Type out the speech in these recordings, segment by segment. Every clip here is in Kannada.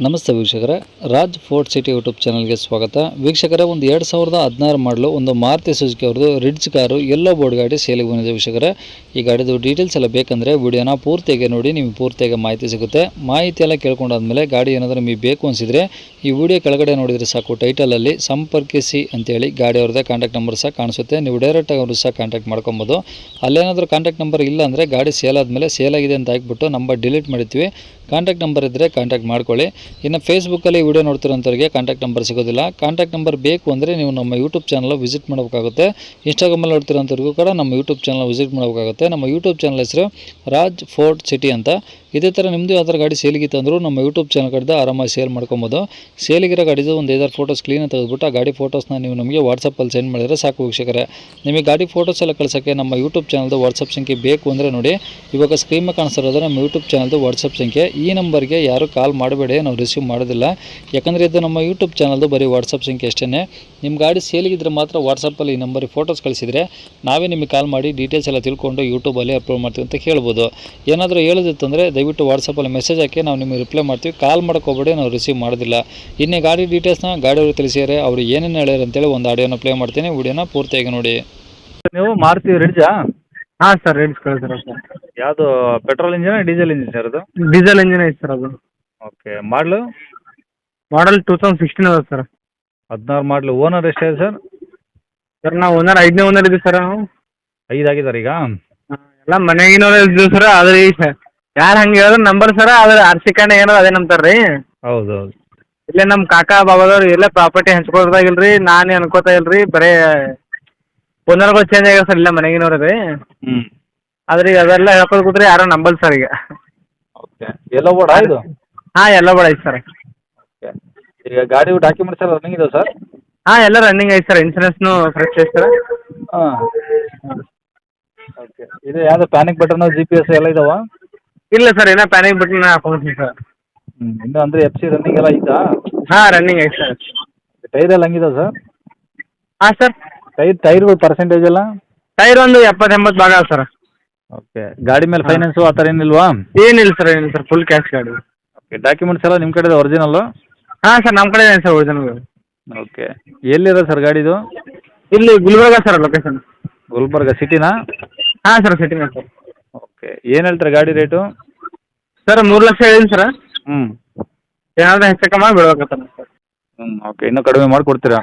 ನಮಸ್ತೆ ವೀಕ್ಷಕರೇ, ರಾಜ್ ಫೋರ್ಟ್ ಸಿಟಿ ಯೂಟ್ಯೂಬ್ ಚಾನಲ್ಗೆ ಸ್ವಾಗತ. ವೀಕ್ಷಕರೇ, ಒಂದು 2016 ಮಾಡಲು ಒಂದು ಮಾರುತಿ ಸುಜುಕಿ ಅವ್ರದ್ದು ರಿಡ್ಜ್ ಕಾರು ಎಲ್ಲೋ ಬೋರ್ಡ್ ಗಾಡಿ ಸೇಲಿಗೆ ಬಂದಿದೆ. ವೀಕ್ಷಕರೇ, ಈ ಗಾಡಿದು ಡೀಟೇಲ್ಸ್ ಎಲ್ಲ ಬೇಕಂದರೆ ವಿಡಿಯೋನ ಪೂರ್ತಿಯಾಗಿ ನೋಡಿ, ನಿಮಗೆ ಪೂರ್ತಿಯಾಗಿ ಮಾಹಿತಿ ಸಿಗುತ್ತೆ. ಮಾಹಿತಿ ಎಲ್ಲ ಕೇಳ್ಕೊಂಡಾದ್ಮೇಲೆ ಗಾಡಿ ಏನಾದರೂ ನಿಮಗೆ ಬೇಕು ಅನಿಸಿದರೆ ಈ ವಿಡಿಯೋ ಕೆಳಗಡೆ ನೋಡಿದರೆ ಸಾಕು, ಟೈಟಲಲ್ಲಿ ಸಂಪರ್ಕಿಸಿ ಅಂತೇಳಿ ಗಾಡಿ ಅವ್ರದ್ದೇ ಕಾಂಟ್ಯಾಕ್ಟ್ ನಂಬರ್ ಸಹ ಕಾಣಿಸುತ್ತೆ. ನೀವು ಡೈರೆಕ್ಟಾಗಿ ಅವರು ಸಹ ಕಾಂಟ್ಯಾಕ್ಟ್ ಮಾಡ್ಕೊಬೋದು. ಅಲ್ಲೇನಾದರೂ ಕಾಂಟ್ಯಾಕ್ಟ್ ನಂಬರ್ ಇಲ್ಲ ಅಂದರೆ ಗಾಡಿ ಸೇಲ್ ಆದಮೇಲೆ ಸೇಲ್ ಆಗಿದೆ ಅಂತ ಹಾಕ್ಬಿಟ್ಟು ನಂಬರ್ ಡಿಲೀಟ್ ಮಾಡಿರ್ತೀವಿ. ಕಾಂಟ್ಯಾಕ್ಟ್ ನಂಬರ್ ಇದ್ದರೆ ಕಾಂಟ್ಯಾಕ್ಟ್ ಮಾಡ್ಕೊಳ್ಳಿ. ಇನ್ನು ಫೇಸ್ಬುಕ್ಕಲ್ಲಿ ವಿಡಿಯೋ ನೋಡ್ತಿರೋಂಥವ್ರಿಗೆ ಕಾಂಟ್ಯಾಕ್ಟ್ ನಂಬರ್ ಸಿಗೋದಿಲ್ಲ. ಕಾಂಟ್ಯಾಕ್ಟ್ ನಂಬರ್ ಬೇಕು ಅಂದರೆ ನೀವು ನಮ್ಮ ಯೂಟ್ಯೂಬ್ ಚಾನಲ್ ವಿಸಿಟ್ ಮಾಡಬೇಕಾಗುತ್ತೆ. ಇನ್ಸ್ಟಾಗ್ರಾಮಲ್ಲಿ ನೋಡ್ತಿರೋಂಥವ್ರಿಗೂ ಕೂಡ ನಮ್ಮ ಯೂಟ್ಯೂಬ್ ಚಾನಲ್ ವಿಸಿಟ್ ಮಾಡಬೇಕಾಗುತ್ತೆ. ನಮ್ಮ ಯೂಟ್ಯೂಬ್ ಚಾನಲ್ ಹೆಸರು ರಾಜ್ ಫೋರ್ಟ್ ಸಿಟಿ ಅಂತ. ಇದೇ ಥರ ನಿಮ್ಮದು ಯಾವ್ದಾರು ಗಾಡಿ ಸೇಲಿಗಿತ್ತು ಅಂದರೂ ನಮ್ಮ ಯೂಟ್ಯೂಬ್ ಚಾನಲ್ ಕಡೆದ ಆರಾಮಾಗಿ ಸೇಲ್ ಮಾಡ್ಕೊಬೋದು. ಸೇಲಿಗಿರೋ ಗಾಡಿದು ಒಂದು 5-6 ಫೋಟೋಸ್ ಕ್ಲೀನಾಗಿ ತೆಗೆದುಬಿಟ್ಟು ಆ ಗಾಡಿ ಫೋಟೋಸ್ನ ನೀವು ನಮಗೆ ವಾಟ್ಸಪ್ಪಲ್ಲಿ ಸೆಂಡ್ ಮಾಡಿದರೆ ಸಾಕು ವೀಕ್ಷಕರೇ. ನಿಮಗೆ ಗಾಡಿ ಫೋಟೋಸ್ ಎಲ್ಲ ಕಳ್ಸೋಕ್ಕೆ ನಮ್ಮ ಯೂಟ್ಯೂಬ್ ಚಾನಲ್ದು ವಾಟ್ಸಪ್ ಸಂಖ್ಯೆ ಬೇಕು ಅಂದರೆ ನೋಡಿ, ಇವಾಗ ಸ್ಕ್ರೀನ್ ಮೇಲೆ ಕಾಣಿಸ್ತಿರೋದು ನಮ್ಮ ಯೂಟ್ಯೂಬ್ ಚಾನಲ್ದು ವಾಟ್ಸಪ್ ಸಂಖ್ಯೆ. ಈ ನಂಬರ್ಗೆ ಯಾರು ಕಾಲ್ ಮಾಡಬೇಡಿ, ನಾವು ರಿಸೀವ್ ಮಾಡೋದಿಲ್ಲ. ಯಾಕಂದರೆ ಇದು ನಮ್ಮ ಯೂಟ್ಯೂಬ್ ಚಾನಲ್ದು ಬರೀ ವಾಟ್ಸಪ್ ಸಂಖ್ಯೆ ಅಷ್ಟೇ. ನಿಮ್ಮ ಗಾಡಿ ಸೇಲಿಗಿದ್ರೆ ಮಾತ್ರ ವಾಟ್ಸಪ್ಪಲ್ಲಿ ಈ ನಂಬರಿಗೆ ಫೋಟೋಸ್ ಕಳಿಸಿದರೆ ನಾವೇ ನಿಮಗೆ ಕಾಲ್ ಮಾಡಿ ಡೀಟೇಲ್ಸ್ ಎಲ್ಲ ತಿಳ್ಕೊಂಡು ಯೂಟ್ಯೂಬಲ್ಲಿ ಅಪ್ಲೋಡ್ ಮಾಡ್ತೀವಿ ಅಂತ ಹೇಳ್ಬೋದು. ಏನಾದರೂ ಹೇಳೋದಿತ್ತಂದರೆ ದಯವಿಟ್ಟು ವಾಟ್ಸಪ್ಪಲ್ಲಿ ಮೆಸೇಜ್ ಹಾಕಿ, ನಾವು ನಿಮಗೆ ರಿಪ್ಲೈ ಮಾಡ್ತೀವಿ. ಕಾಲ್ ಮಾಡ್ಕೋಬೇಡಿ, ನಾವು ರಿಸೀವ್ ಮಾಡೋದಿಲ್ಲ. ಇನ್ನೇ ಗಾಡಿ ಡೀಟೇಲ್ಸ್ನ ಗಾಡಿಯವರು ತಿಳಿಸಿದರೆ ಅವರು ಏನೇನು ಹೇಳ್ಯಾರ ಅಂತೇಳಿ ಒಂದು ಆಡಿಯೋನ ಪ್ಲೇ ಮಾಡ್ತೀನಿ. ವಿಡಿಯೋನ ಪೂರ್ತಿಯಾಗಿ ನೋಡಿ. ನೀವು ಮಾರುತಿ ರಿಡ್ಜಾ? ಹಾಂ ಸರ್, ರೇಟ್ಸ್ ಕಳಿಸಿರ ಸರ್. ಯಾವುದು ಪೆಟ್ರೋಲ್ ಇಂಜಿನ ಡೀಸೆಲ್ ಇಂಜಿನ್ ಸರ್ ಅದು? ಡೀಸೆಲ್ ಇಂಜಿನ್ ಐತೆ ಸರ್ ಅದು. ಓಕೆ. ಮಾಡಲು ಮಾಡಲ್ 2016 ಅದ ಸರ್. 16 ಮಾಡಲು. ಓನರ್ ಎಷ್ಟಿದೆ ಸರ್? ಸರ್ ನಾವು ಓನರ್ 5ನೇ ಓನರ್ ಇದ್ದೀವಿ ಸರ್. ನಾವು 5 ಆಗಿದ್ದಾರೆ ಈಗ? ಎಲ್ಲ ಮನೆಯಾಗಿನವ್ರು ಇದ್ದೀವಿ ಸರ್. ಆದ್ರೆ ಈ ಯಾರು ಹಂಗೆ ಹೇಳಿದ್ರೆ ನಂಬರ್ ಸರ, ಆದ್ರೆ ಆರ್.ಸಿ ಕಾರ್ಡ್ ಏನೋ ಅದೇ ನಂಬ್ತಾರೆ ರೀ. ಹೌದು ಹೌದು. ಇಲ್ಲೇ ನಮ್ಮ ಕಾಕಾ ಬಾಬಾದವ್ರು ಎಲ್ಲ ಪ್ರಾಪರ್ಟಿ ಹಂಚ್ಕೊಳ್ದಾಗಿಲ್ಲ ರೀ. ನಾನೇ ಅನ್ಕೋತಾ ಇಲ್ಲ ರೀ, ಬರೀ ಓನರ್ಗಳು ಚೇಂಜ್ ಆಗ್ಯಾವ ಸರ್. ಇಲ್ಲ ಮನೆಯಾಗಿನವ್ರು ರೀ. ಹ್ಞೂ. ಆದ್ರೆ ಈಗ ಅದೆಲ್ಲ ಹೇಳ್ಕೊದ್ ಕೂತ್ರೆ ಯಾರೋ ನಂಬಲ್ ಸರ್ ಈಗ. ಓಕೆ. ಎಲ್ಲೋ ಬೋರ್ಡ್ ಇದು? ಹಾಂ, ಎಲ್ಲ ಬಡ ಐತೆ ಸರ್. ಓಕೆ. ಈಗ ಗಾಡಿ ಡಾಕ್ಯುಮೆಂಟ್ಸ್ ಎಲ್ಲ ರನ್ನಿಂಗ್ ಇದಾವೆ ಸರ್? ಹಾಂ, ಎಲ್ಲ ರನ್ನಿಂಗ್ ಐತೆ ಸರ್. ಇನ್ಸೂರೆನ್ಸ್ನು ಫ್ರೆಶ್ ಐತೆ ಸರ್. ಹಾಂ. ಓಕೆ. ಇದು ಯಾವುದು ಪ್ಯಾನಿಕ್ ಬಟನು GPS ಎಲ್ಲ ಇದಾವಾ? ಇಲ್ಲ ಸರ್, ಏನೋ ಪ್ಯಾನಿಕ್ ಬಟನ್ ಹಾಕೊಂಡ್ತೀನಿ ಸರ್. ಇನ್ನೂ ಅಂದರೆ FC ರನ್ನಿಂಗ್ ಎಲ್ಲ ಐತಾ? ಹಾಂ, ರನ್ನಿಂಗ್ ಐತೆ ಸರ್. ಟೈರ್ ಎಲ್ಲ ಹಂಗಿದಾವೆ ಸರ್? ಹಾಂ ಸರ್. ಟೈರ್ಗಳು ಪರ್ಸೆಂಟೇಜ್ ಎಲ್ಲ? ಟೈರ್ ಒಂದು 70-80 ಭಾಗ ಅದ ಸರ್. ಓಕೆ. ಗಾಡಿ ಮೇಲೆ ಫೈನಾನ್ಸು ಆ ಥರ ಏನಿಲ್ವಾ? ಏನಿಲ್ಲ ಸರ್, ಏನಿಲ್ಲ ಸರ್, ಫುಲ್ ಕ್ಯಾಶ್ ಗಾಡಿ. ಓಕೆ. ಡಾಕ್ಯುಮೆಂಟ್ಸ್ ಎಲ್ಲ ನಿಮ್ಮ ಕಡೆ ಒರಿಜಿನಲ್ಲು? ಹಾಂ ಸರ್, ನಮ್ಮ ಕಡೆ ಇದೆ ಸರ್ ಒರಿಜಿನಲ್. ಓಕೆ. ಎಲ್ಲಿದೆ ಸರ್ ಗಾಡಿದು? ಇಲ್ಲಿ ಗುಲ್ಬರ್ಗ ಸರ್ ಲೊಕೇಶನ್. ಗುಲ್ಬರ್ಗ ಸಿಟಿನಾ? ಹಾಂ ಸರ್, ಸಿಟಿನ ಸರ್. ಓಕೆ. ಏನು ಹೇಳ್ತಾರೆ ಗಾಡಿ ರೇಟು? ಸರ್ 3 ಲಕ್ಷ ಹೇಳಿನಿ ಸರ್. ಹ್ಞೂ. ಏನಾದರೂ ಹೆಚ್ಚು ಕಮ್ಮಿ ಬೀಳ್ಬೇಕತ್ತ ಸರ್. ಓಕೆ. ಇನ್ನೂ ಕಡಿಮೆ ಮಾಡಿಕೊಡ್ತೀರಾ?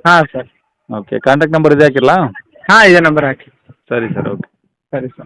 ಹಾಂ ಸರ್. ಓಕೆ. ಕಾಂಟ್ಯಾಕ್ಟ್ ನಂಬರ್ ಇದೆ ಹಾಕಿರಲಾ? ಹಾಂ, ಇದೇ ನಂಬರ್ ಹಾಕಿ. ಸರಿ ಸರ್. ಓಕೆ. ಸರಿ ಸರ್.